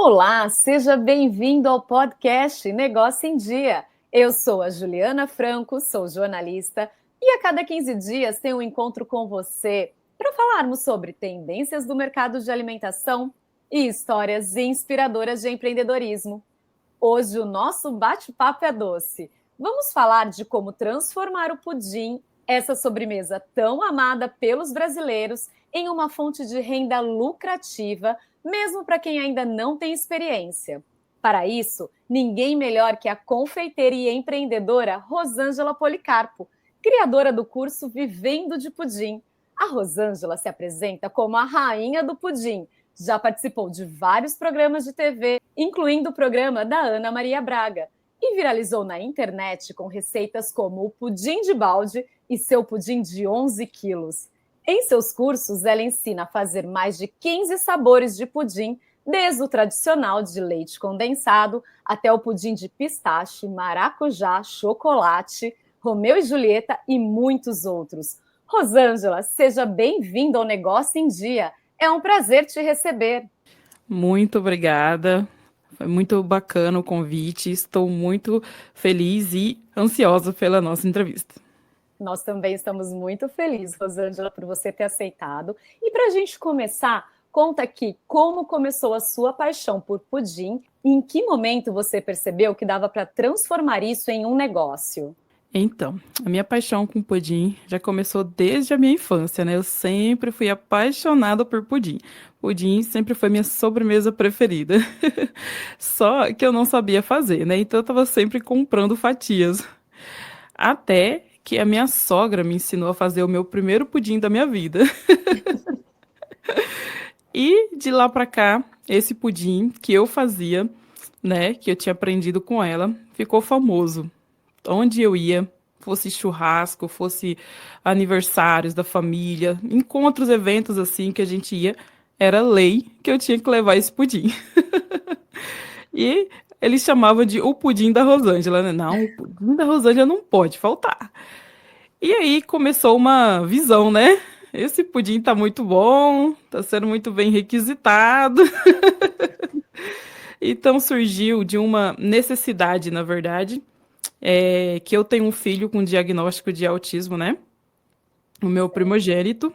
Olá, seja bem-vindo ao podcast Negócio em Dia. Eu sou a Juliana Franco, sou jornalista e a cada 15 dias tenho um encontro com você para falarmos sobre tendências do mercado de alimentação e histórias inspiradoras de empreendedorismo. Hoje o nosso bate-papo é doce. Vamos falar de como transformar o pudim, essa sobremesa tão amada pelos brasileiros, em uma fonte de renda lucrativa, mesmo para quem ainda não tem experiência. Para isso, ninguém melhor que a confeiteira e empreendedora Rosângela Policarpo, criadora do curso Vivendo de Pudim. A Rosângela se apresenta como a rainha do pudim. Já participou de vários programas de TV, incluindo o programa da Ana Maria Braga, e viralizou na internet com receitas como o pudim de balde e seu pudim de 11 quilos. Em seus cursos, ela ensina a fazer mais de 15 sabores de pudim, desde o tradicional de leite condensado até o pudim de pistache, maracujá, chocolate, Romeu e Julieta e muitos outros. Rosângela, seja bem-vinda ao Negócio em Dia. É um prazer te receber. Muito obrigada. Foi muito bacana o convite. Estou muito feliz e ansiosa pela nossa entrevista. Nós também estamos muito felizes, Rosângela, por você ter aceitado. E para a gente começar, conta aqui como começou a sua paixão por pudim e em que momento você percebeu que dava para transformar isso em um negócio. Então, a minha paixão com pudim já começou desde a minha infância, né? Eu sempre fui apaixonada por pudim. Pudim sempre foi minha sobremesa preferida. Só que eu não sabia fazer, né? Então eu estava sempre comprando fatias. Até que a minha sogra me ensinou a fazer o meu primeiro pudim da minha vida. E de lá pra cá, esse pudim que eu fazia, né, que eu tinha aprendido com ela, ficou famoso. Onde eu ia, fosse churrasco, fosse aniversários da família, encontros, eventos assim que a gente ia, era lei que eu tinha que levar esse pudim. E eles chamavam de o pudim da Rosângela, né? Não, o pudim da Rosângela não pode faltar. E aí começou uma visão, né? Esse pudim tá muito bom, tá sendo muito bem requisitado. Então surgiu de uma necessidade, na verdade, que eu tenho um filho com diagnóstico de autismo, né? O meu primogênito.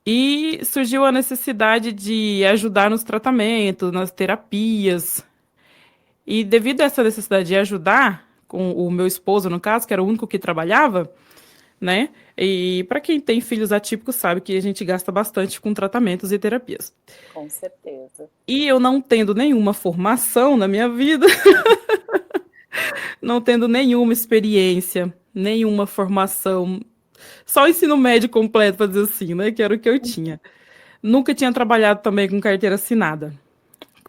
E surgiu a necessidade de ajudar nos tratamentos, nas terapias. E devido a essa necessidade de ajudar, com o meu esposo, no caso, que era o único que trabalhava, né? E para quem tem filhos atípicos sabe que a gente gasta bastante com tratamentos e terapias. Com certeza. E eu não tendo nenhuma formação na minha vida, não tendo nenhuma experiência, nenhuma formação, só o ensino médio completo, para dizer assim, né? Que era o que eu tinha. Nunca tinha trabalhado também com carteira assinada,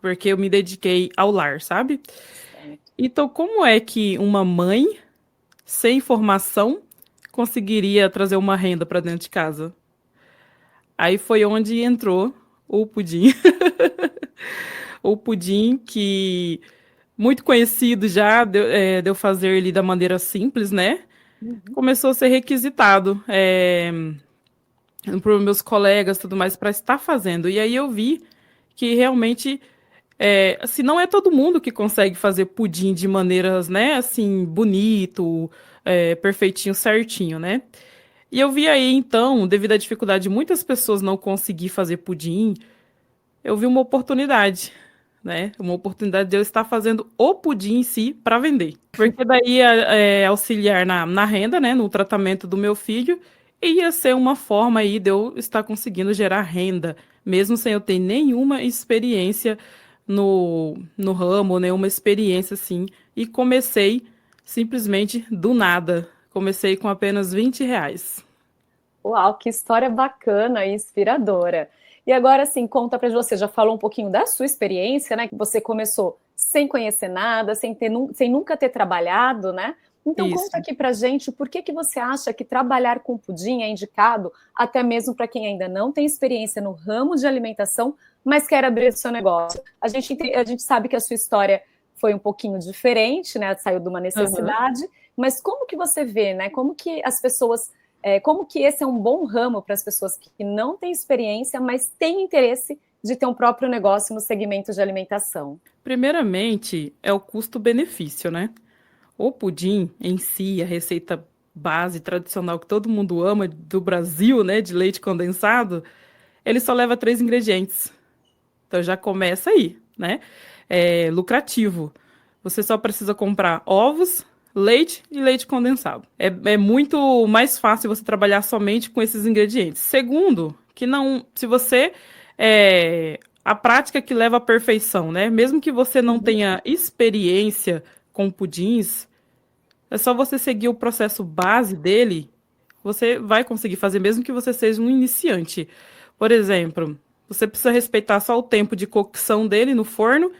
porque eu me dediquei ao lar, sabe? Então, como é que uma mãe sem formação conseguiria trazer uma renda para dentro de casa? Aí foi onde entrou o pudim. O pudim que muito conhecido já, de eu fazer ele da maneira simples, né? Uhum. Começou a ser requisitado por meus colegas, tudo mais, para estar fazendo. E aí eu vi que realmente, assim, não é todo mundo que consegue fazer pudim de maneiras, né, assim, bonito, perfeitinho, certinho, né? E eu vi aí, então, devido à dificuldade de muitas pessoas não conseguir fazer pudim, eu vi uma oportunidade, né? Uma oportunidade de eu estar fazendo o pudim em si para vender. Porque daí ia auxiliar na renda, né? No tratamento do meu filho, e ia ser uma forma aí de eu estar conseguindo gerar renda, mesmo sem eu ter nenhuma experiência no ramo, nenhuma experiência assim. E comecei simplesmente do nada. Comecei com apenas R$ 20. Uau, que história bacana e inspiradora. E agora, assim, conta para você, já falou um pouquinho da sua experiência, né? Que você começou sem conhecer nada, sem nunca ter trabalhado, né? Então conta Isso. aqui pra gente por que você acha que trabalhar com pudim é indicado até mesmo para quem ainda não tem experiência no ramo de alimentação, mas quer abrir o seu negócio. A gente sabe que a sua história foi um pouquinho diferente, né? Saiu de uma Aham. necessidade, mas como que você vê, né? Como que as pessoas como que esse é um bom ramo para as pessoas que não têm experiência, mas têm interesse de ter um próprio negócio no segmento de alimentação? Primeiramente, é o custo-benefício, né? O pudim em si, a receita base tradicional que todo mundo ama do Brasil, né, de leite condensado, ele só leva 3 ingredientes. Então já começa aí, né? É lucrativo. Você só precisa comprar ovos, leite e leite condensado. É muito mais fácil você trabalhar somente com esses ingredientes. Segundo, que não, se você a prática que leva à perfeição, né? Mesmo que você não tenha experiência com pudins, é só você seguir o processo base dele, você vai conseguir fazer, mesmo que você seja um iniciante. Por exemplo, você precisa respeitar só o tempo de cocção dele no forno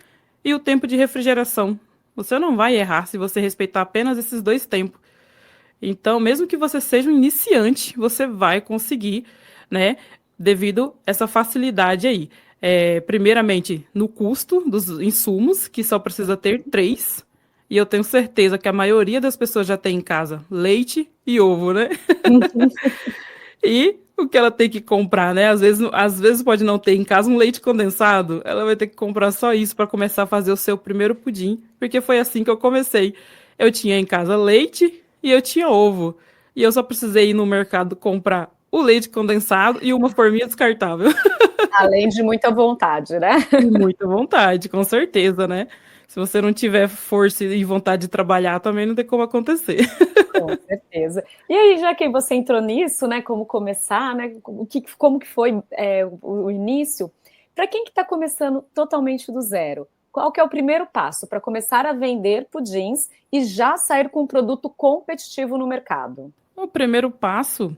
e o tempo de refrigeração. Você não vai errar se você respeitar apenas esses 2 tempos. Então, mesmo que você seja um iniciante, você vai conseguir, né? Devido a essa facilidade aí. Primeiramente, no custo dos insumos, que só precisa ter 3. E eu tenho certeza que a maioria das pessoas já tem em casa leite e ovo, né? E o que ela tem que comprar, né? Às vezes pode não ter em casa um leite condensado, ela vai ter que comprar só isso para começar a fazer o seu primeiro pudim, porque foi assim que eu comecei. Eu tinha em casa leite e eu tinha ovo. E eu só precisei ir no mercado comprar o leite condensado e uma forminha descartável. Além de muita vontade, né? E muita vontade, com certeza, né? Se você não tiver força e vontade de trabalhar, também não tem como acontecer. Com certeza. E aí, já que você entrou nisso, né, como começar, né, como que foi o início, para quem que está começando totalmente do zero, qual que é o primeiro passo para começar a vender pudins e já sair com um produto competitivo no mercado? O primeiro passo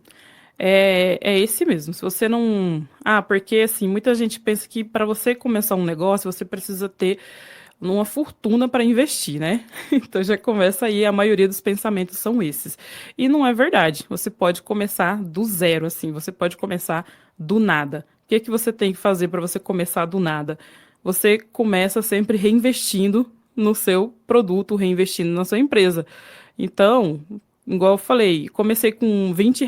é esse mesmo. Se você não. Ah, porque assim, muita gente pensa que para você começar um negócio, você precisa ter uma fortuna para investir, né? Então já começa aí, a maioria dos pensamentos são esses. E não é verdade. Você pode começar do zero, assim, você pode começar do nada. O que é que você tem que fazer para você começar do nada? Você começa sempre reinvestindo no seu produto, reinvestindo na sua empresa. Então, igual eu falei, comecei com R$ 20,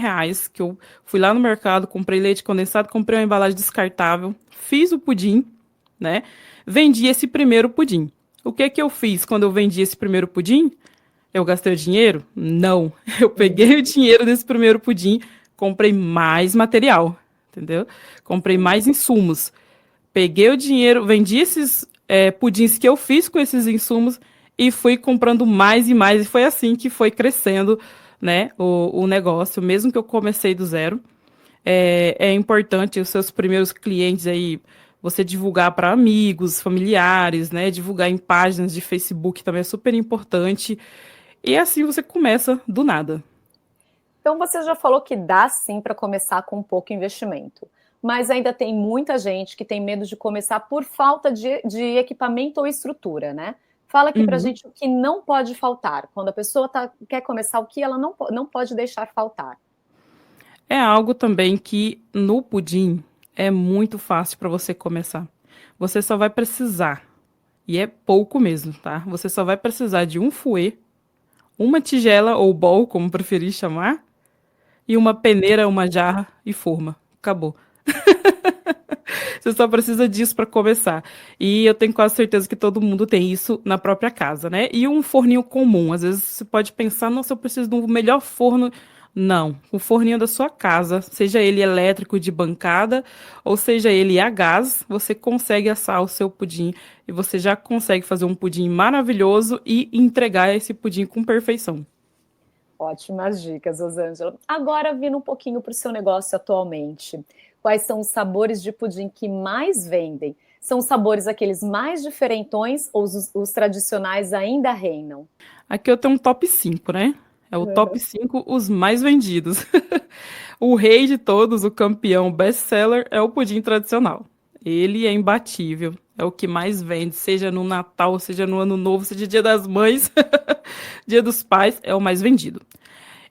que eu fui lá no mercado, comprei leite condensado, comprei uma embalagem descartável, fiz o pudim, né? Vendi esse primeiro pudim. O que que eu fiz quando eu vendi esse primeiro pudim? Eu gastei o dinheiro? Não. Eu peguei o dinheiro desse primeiro pudim, comprei mais material, entendeu? Comprei mais insumos. Peguei o dinheiro, vendi esses pudins que eu fiz com esses insumos e fui comprando mais e mais. E foi assim que foi crescendo, né, o negócio, mesmo que eu comecei do zero. É importante os seus primeiros clientes aí, você divulgar para amigos, familiares, né? Divulgar em páginas de Facebook também é super importante. E assim você começa do nada. Então, você já falou que dá sim para começar com pouco investimento, mas ainda tem muita gente que tem medo de começar por falta de equipamento ou estrutura, né? Fala aqui para Uhum. gente o que não pode faltar. Quando a pessoa quer começar, o que ela não pode deixar faltar. É algo também que no pudim é muito fácil para você começar. Você só vai precisar, e é pouco mesmo, tá? Você só vai precisar de um fouet, uma tigela ou bowl, como preferir chamar, e uma peneira, uma jarra e forma. Acabou. Você só precisa disso para começar. E eu tenho quase certeza que todo mundo tem isso na própria casa, né? E um forninho comum. Às vezes você pode pensar, nossa, eu preciso do melhor forno. Não, o forninho da sua casa, seja ele elétrico de bancada ou seja ele a gás, você consegue assar o seu pudim e você já consegue fazer um pudim maravilhoso e entregar esse pudim com perfeição. Ótimas dicas, Rosângela. Agora, vindo um pouquinho para o seu negócio atualmente, quais são os sabores de pudim que mais vendem? São os sabores aqueles mais diferentões ou os tradicionais ainda reinam? Aqui eu tenho um top 5, né? É o top 5 os mais vendidos. O rei de todos, o campeão best-seller, é o pudim tradicional. Ele é imbatível. É o que mais vende, seja no Natal, seja no Ano Novo, seja Dia das Mães, Dia dos Pais, é o mais vendido.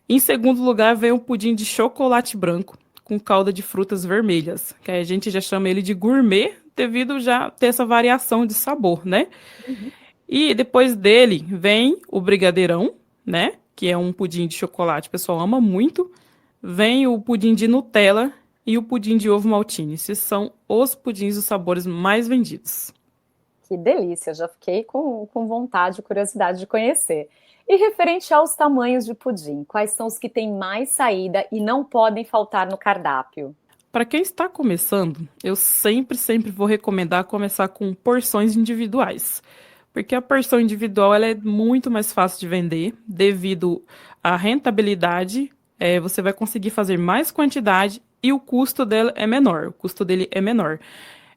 Em segundo lugar, vem o pudim de chocolate branco com calda de frutas vermelhas, que a gente já chama ele de gourmet, devido já ter essa variação de sabor, né? Uhum. E depois dele vem o brigadeirão, né? Que é um pudim de chocolate, o pessoal ama muito. Vem o pudim de Nutella e o pudim de ovo maltine. Esses são os pudins dos sabores mais vendidos. Que delícia, já fiquei com vontade e curiosidade de conhecer. E referente aos tamanhos de pudim, quais são os que têm mais saída e não podem faltar no cardápio? Para quem está começando, eu sempre vou recomendar começar com porções individuais, porque a porção individual ela é muito mais fácil de vender devido à rentabilidade. Você vai conseguir fazer mais quantidade e o custo dela é menor. O custo dele é menor.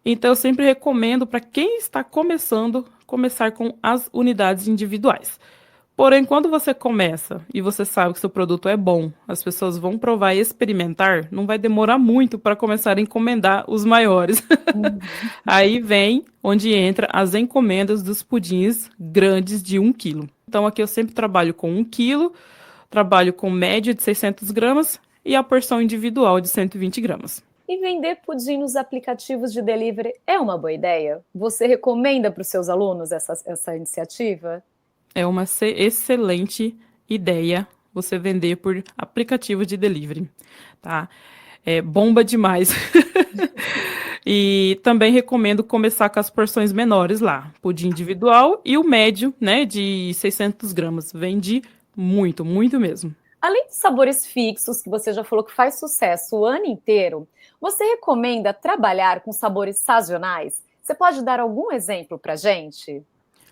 Então, eu sempre recomendo para quem está começando começar com as unidades individuais. Porém, quando você começa e você sabe que seu produto é bom, as pessoas vão provar e experimentar, não vai demorar muito para começar a encomendar os maiores. Hum. Aí vem onde entra as encomendas dos pudins grandes de 1 quilo. Então, aqui eu sempre trabalho com 1 quilo, trabalho com média de 600 gramas e a porção individual de 120 gramas. E vender pudim nos aplicativos de delivery é uma boa ideia? Você recomenda para os seus alunos essa iniciativa? É uma excelente ideia você vender por aplicativo de delivery, tá? É bomba demais. E também recomendo começar com as porções menores lá, pudim individual e o médio, né, de 600 gramas. Vende muito mesmo. Além de sabores fixos, que você já falou que faz sucesso o ano inteiro, você recomenda trabalhar com sabores sazonais? Você pode dar algum exemplo para gente?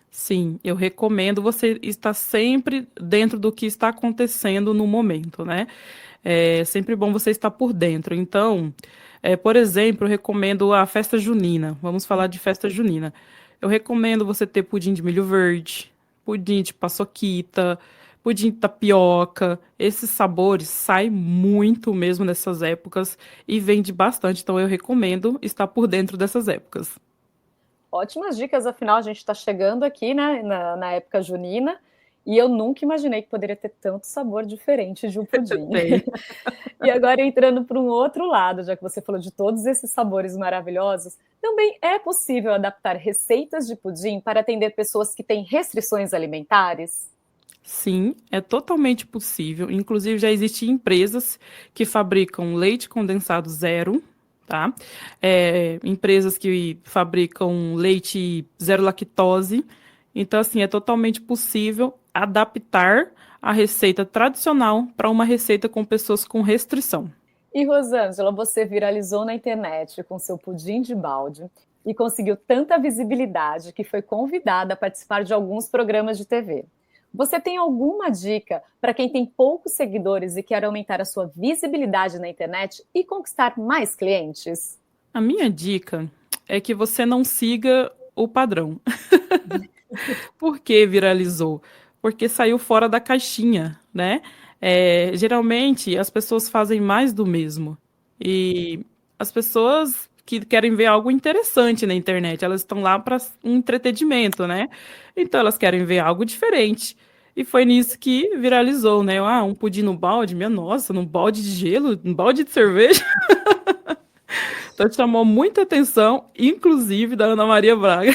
Sim, eu recomendo você estar sempre dentro do que está acontecendo no momento, né? É sempre bom você estar por dentro. Então, por exemplo, eu recomendo a festa junina. Vamos falar de festa junina. Eu recomendo você ter pudim de milho verde, pudim de paçoquita, pudim de tapioca. Esses sabores saem muito mesmo nessas épocas e vende bastante. Então, eu recomendo estar por dentro dessas épocas. Ótimas dicas, afinal, a gente está chegando aqui, né, na época junina, e eu nunca imaginei que poderia ter tanto sabor diferente de um pudim. Tem. E agora entrando para um outro lado, já que você falou de todos esses sabores maravilhosos, também é possível adaptar receitas de pudim para atender pessoas que têm restrições alimentares? Sim, é totalmente possível. Inclusive, já existem empresas que fabricam leite condensado zero, tá? Empresas que fabricam leite zero lactose. Então, assim, é totalmente possível adaptar a receita tradicional para uma receita com pessoas com restrição. E Rosângela, você viralizou na internet com seu pudim de balde e conseguiu tanta visibilidade que foi convidada a participar de alguns programas de TV. Você tem alguma dica para quem tem poucos seguidores e quer aumentar a sua visibilidade na internet e conquistar mais clientes? A minha dica é que você não siga o padrão. Por que viralizou? Porque saiu fora da caixinha, né? Geralmente as pessoas fazem mais do mesmo. E as pessoas que querem ver algo interessante na internet, elas estão lá para um entretenimento, né? Então elas querem ver algo diferente. E foi nisso que viralizou, né? Ah, um pudim no balde, minha nossa, num balde de gelo, num balde de cerveja. Então chamou muita atenção, inclusive da Ana Maria Braga.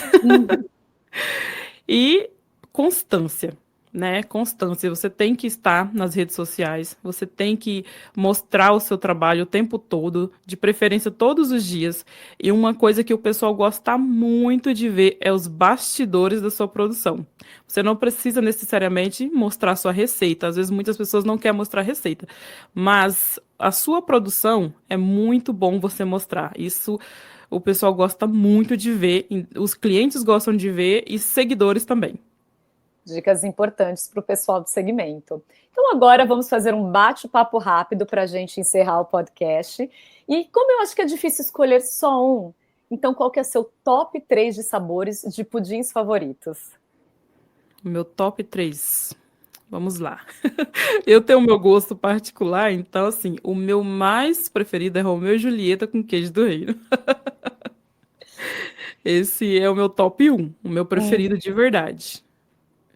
E constância, né? Constância. Você tem que estar nas redes sociais, você tem que mostrar o seu trabalho o tempo todo, de preferência todos os dias. E uma coisa que o pessoal gosta muito de ver é os bastidores da sua produção. Você não precisa necessariamente mostrar sua receita. Às vezes muitas pessoas não querem mostrar receita, mas a sua produção é muito bom você mostrar. Isso o pessoal gosta muito de ver, os clientes gostam de ver e seguidores também. Dicas importantes para o pessoal do segmento. Então, agora vamos fazer um bate-papo rápido para a gente encerrar o podcast. E como eu acho que é difícil escolher só um, então qual que é seu top 3 de sabores de pudins favoritos? O meu top 3. Vamos lá. Eu tenho o meu gosto particular, então, assim, o meu mais preferido é Romeu e Julieta com queijo do reino. Esse é o meu top um, o meu preferido de verdade.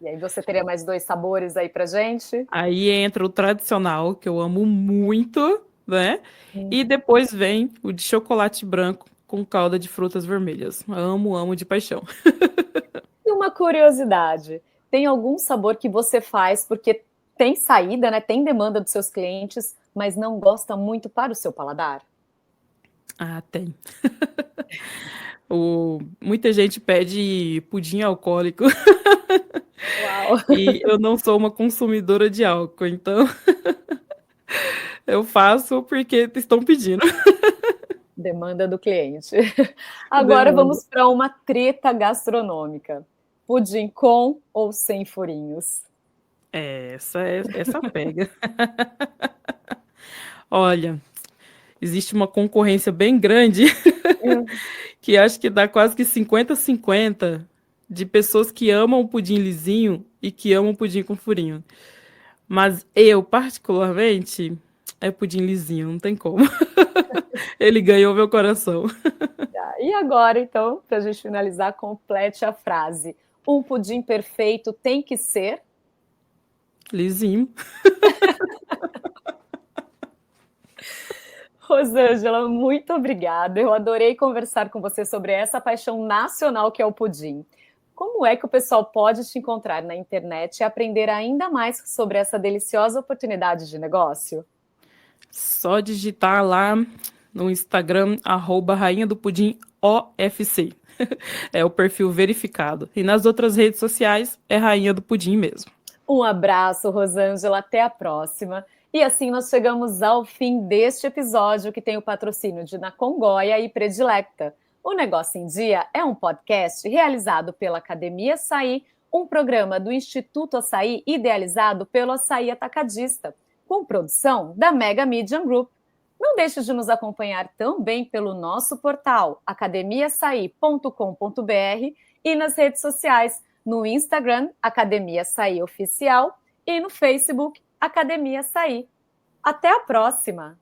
E aí você teria mais dois sabores aí pra gente? Aí entra o tradicional, que eu amo muito, né? Hum. E depois vem o de chocolate branco com calda de frutas vermelhas. Amo de paixão. E uma curiosidade, tem algum sabor que você faz porque tem saída, né? Tem demanda dos seus clientes, mas não gosta muito para o seu paladar? Ah, tem. Muita gente pede pudim alcoólico Uau! e eu não sou uma consumidora de álcool, então eu faço porque estão pedindo. Demanda do cliente. Agora Demanda. vamos para uma treta gastronômica. Pudim com ou sem furinhos? Essa pega. Olha, existe uma concorrência bem grande que acho que dá quase que 50-50 de pessoas que amam o pudim lisinho e que amam o pudim com furinho. Mas eu, particularmente, é pudim lisinho, não tem como. Ele ganhou meu coração. Tá, e agora, então, para a gente finalizar, complete a frase. Um pudim perfeito tem que ser. Lisinho. Rosângela, muito obrigada. Eu adorei conversar com você sobre essa paixão nacional que é o pudim. Como é que o pessoal pode te encontrar na internet e aprender ainda mais sobre essa deliciosa oportunidade de negócio? Só digitar lá no Instagram, @Rainha do Pudim OFC. É o perfil verificado. E nas outras redes sociais é Rainha do Pudim mesmo. Um abraço, Rosângela, até a próxima. E assim nós chegamos ao fim deste episódio que tem o patrocínio de Na Congoia e Predilecta. O Negócio em Dia é um podcast realizado pela Academia Açaí, um programa do Instituto Açaí idealizado pelo Açaí Atacadista, com produção da Mega Media Group. Não deixe de nos acompanhar também pelo nosso portal academiaçaí.com.br e nas redes sociais, no Instagram, Academia Açaí Oficial, e no Facebook, Academia Açaí. Até a próxima!